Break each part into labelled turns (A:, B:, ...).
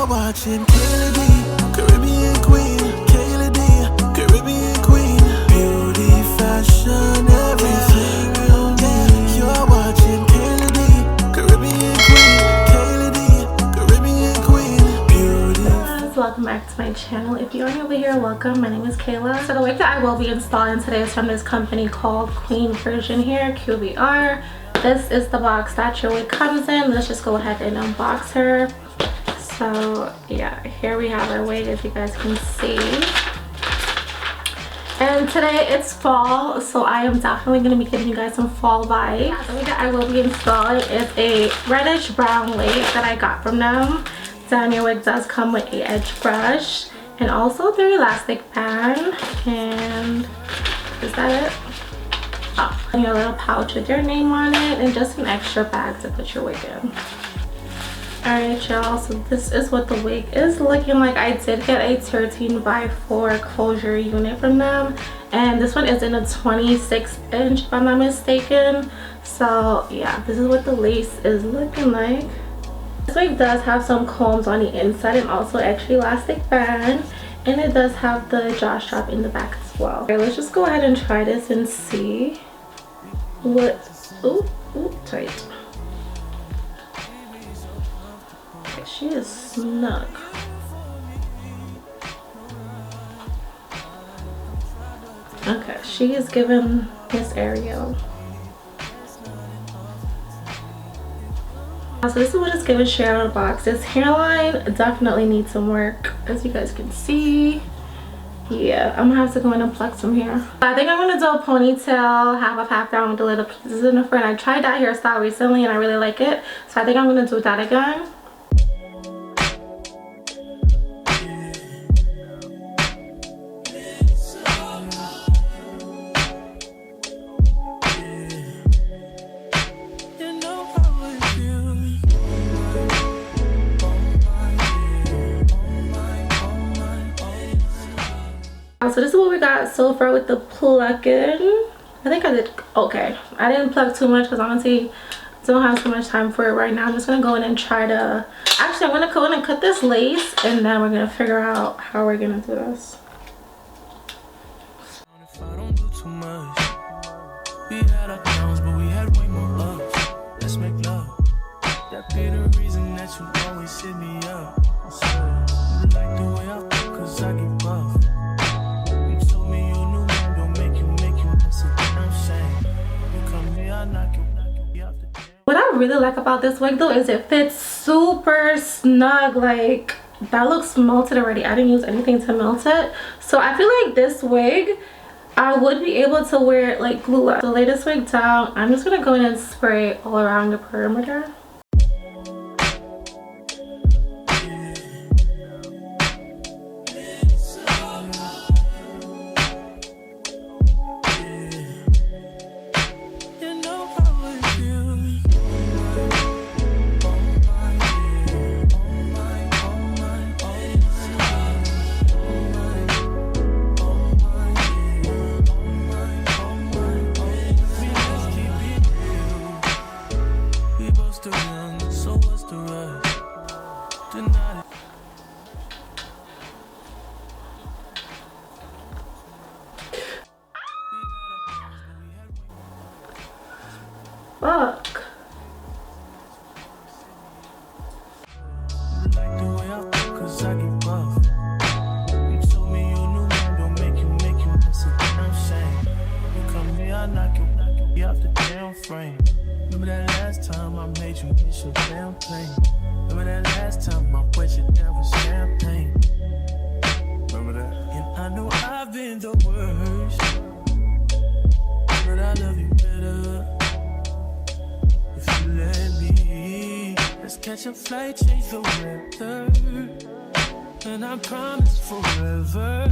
A: Watching Kayla D, Caribbean queen, Kayla D, Caribbean queen, beauty, fashion, everything real deep. You're watching Kayla D, Caribbean queen, Kayla D, Caribbean queen, beauty.
B: Guys, welcome back to my channel. If you are new over here, welcome. My name is Kayla. So the wig that I will be installing today is from this company called Queen Hair, QVR. This is the box that your wig comes in. Let's just go ahead and unbox her. So yeah, here we have our wig, as you guys can see. And today it's fall, so I am definitely going to be giving you guys some fall vibes. The wig that I will be installing is a reddish brown wig that I got from them. Then your wig does come with a edge brush and also their elastic band. And is that it? Oh, and your little pouch with your name on it and just an extra bag to put your wig in. Alright y'all, so this is what the wig is looking like. I did get a 13x4 closure unit from them, and this one is in a 26-inch if I'm not mistaken. So yeah, this is what the lace is looking like. This wig does have some combs on the inside and also extra elastic band, and it does have the jaw strap in the back as well. Okay, let's just go ahead and try this and see what. Ooh, tight. She is snug. Okay, she is giving Miss Ariel. So this is what it's giving straight out of the box. This hairline definitely needs some work, as you guys can see. Yeah, I'm gonna have to go in and pluck some hair. I think I'm gonna do a ponytail, half down with the little pieces in the front. I tried that hairstyle recently and I really like it, so I think I'm gonna do that again. So this is what we got so far with the plucking. I think I did okay. I didn't pluck too much because honestly I don't have too much time for it right now. I'm just gonna go in and try to, actually I'm gonna go in and cut this lace, and then we're gonna figure out how we're gonna do this.
A: If I don't do too much, we had our downs, but we had way more ups. Let's make love. That be the reason that you always hit me up. You like the way I feel, cause I get buff.
B: What I really like about this wig though is it fits super snug. Like, that looks melted already. I didn't use anything to melt it, so I feel like this wig I would be able to wear it like glue up. To lay this wig down, I'm just gonna go in and spray all around the perimeter. Fuck.
A: Remember that last time I made you miss your damn plane. Remember that last time I wet you down with champagne. Remember that? And I know I've been the worst, but I love you better if you let me. Let's catch a flight, change the weather, and I promise forever.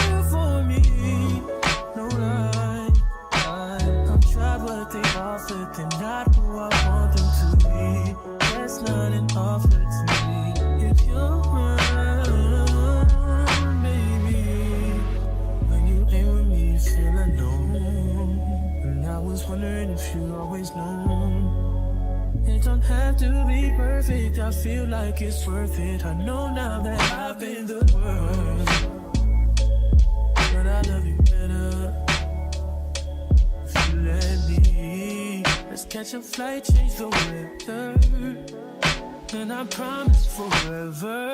A: there for me. No lie, I'm tried what they offered, they're not who I want them to be. That's not an offer to me. If you're mine, baby, when you ain't with me, you feel alone. And I was wondering if you always known. It don't have to be perfect, I feel like it's worth it. I know now that I've been the worst, but I love you better if you let me. Let's catch a flight, change the weather, and I promise forever.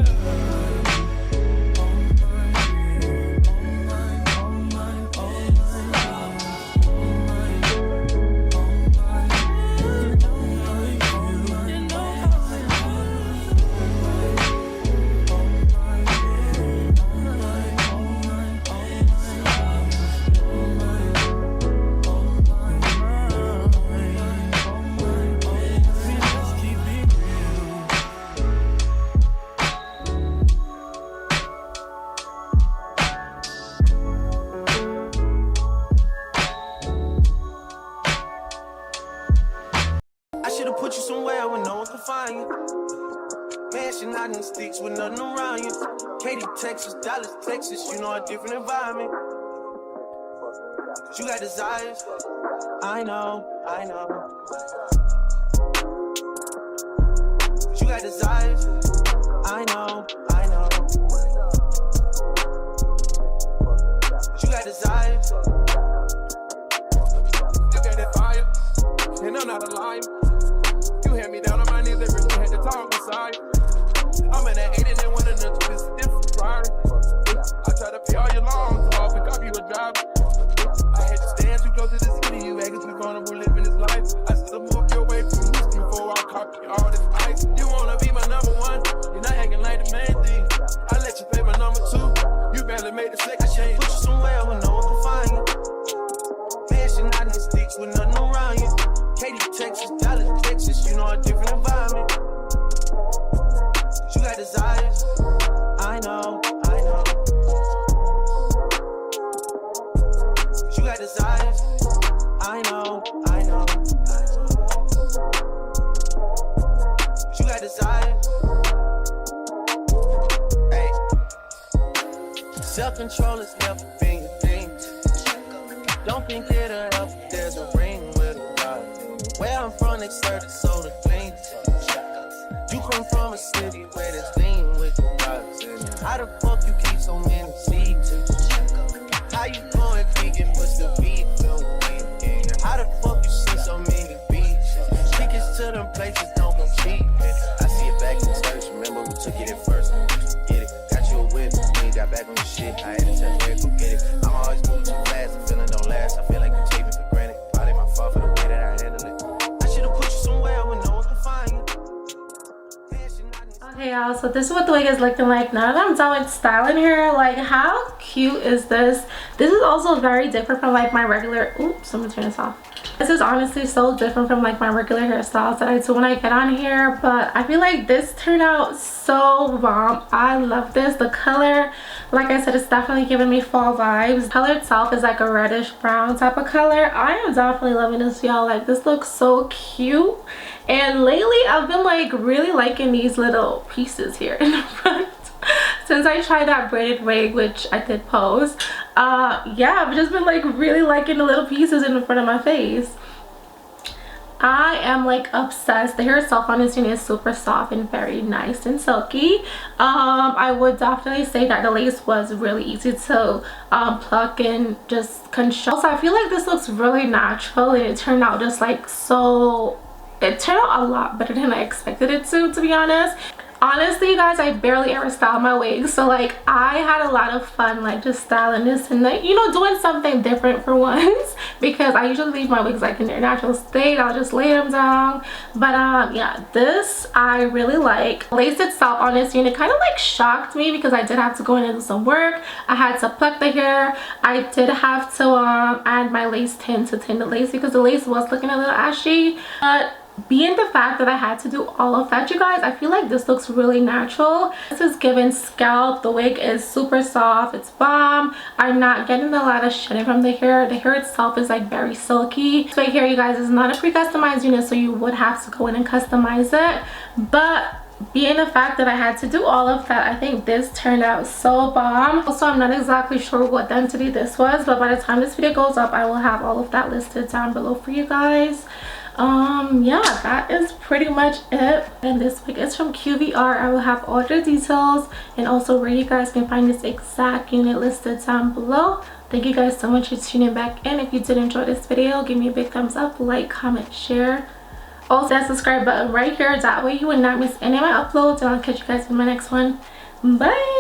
A: Sticks with nothing around you. Katy, Texas, Dallas, Texas, you know a different environment. You got desires, I know. You got desires, I know. You got desires. You got that fire, and I'm not a liar. You had me down on my knees, every time had to talk beside. I'm in that 80 and one of the it's a different priority. I try to pay all your loans off and copy you a driver. I had to stand too close to the city, you acting too vulnerable living this life. I still move your way from history before I copy all this ice. You wanna be my number one, you're not acting like the main thing. I let you pay my number two, you barely made the second change. Put you somewhere where no one can find you. Mansion out in the sticks with nothing around you. Katy, Texas, Dallas, Texas, you know a different environment. You got desires, I know. You got desires, I know. You got desires. Hey, self-control has never been your thing. Don't think it'll help if there's a ring with a dog. Where I'm from, they serve the soda clean. You come from a city where there's lean with the dogs. How the fuck you keep so many seeds? How you going vegan, push the beat on weekend? How the fuck you see so many beaches? Tickets to them places don't come cheap. I see it back in church, remember who took it at first? Get it, got you a whip, when you got back on the shit. I had to tell Eric, go get it. I'm always moving too fast, the feeling don't last. I feel like you take me for granted. Probably my fault for the way that I handle it. I should've put you somewhere where no one can find you.
B: Okay y'all, so this is what the wig is looking like now that I'm done with styling her. Like, how cute is this? This is also very different from like my regular, oops, I'm gonna turn this off. This is honestly so different from like my regular hairstyles that I do when I get on here, but I feel like this turned out so bomb. I love this. The color, like I said, it's definitely giving me fall vibes. The color itself is like a reddish brown type of color. I am definitely loving this, y'all. Like, this looks so cute. And lately I've been like really liking these little pieces here in the front. Since I tried that braided wig, which I did post, yeah, I've just been like really liking the little pieces in the front of my face. I am like obsessed. The hair itself on this unit is super soft and very nice and silky. I would definitely say that the lace was really easy to pluck and just control. So I feel like this looks really natural, and it turned out just like so, it turned out a lot better than I expected it to be honest. Honestly, you guys, I barely ever style my wigs, so like I had a lot of fun like just styling this and like, you know, doing something different for once, because I usually leave my wigs like in their natural state. I'll just lay them down. But yeah, this I really like. The lace itself on this unit kind of like shocked me, because I did have to go in and do some work. I had to pluck the hair. I did have to add my lace tint to tint the lace, because the lace was looking a little ashy. But being the fact that I had to do all of that, you guys, I feel like this looks really natural. This is given scalp. The wig is super soft. It's bomb. I'm not getting a lot of shedding from the hair. The hair itself is like very silky. This right here, you guys, is not a pre-customized unit, so you would have to go in and customize it. But being the fact that I had to do all of that, I think this turned out so bomb. Also, I'm not exactly sure what density this was, but by the time this video goes up, I will have all of that listed down below for you guys. Yeah, that is pretty much it. And this wig is from QVR. I will have all the details and also where you guys can find this exact unit listed down below. Thank you guys so much for tuning back in. If you did enjoy this video, give me a big thumbs up, like, comment, share. Also that subscribe button right here, that way you will not miss any of my uploads, and I'll catch you guys in my next one. Bye.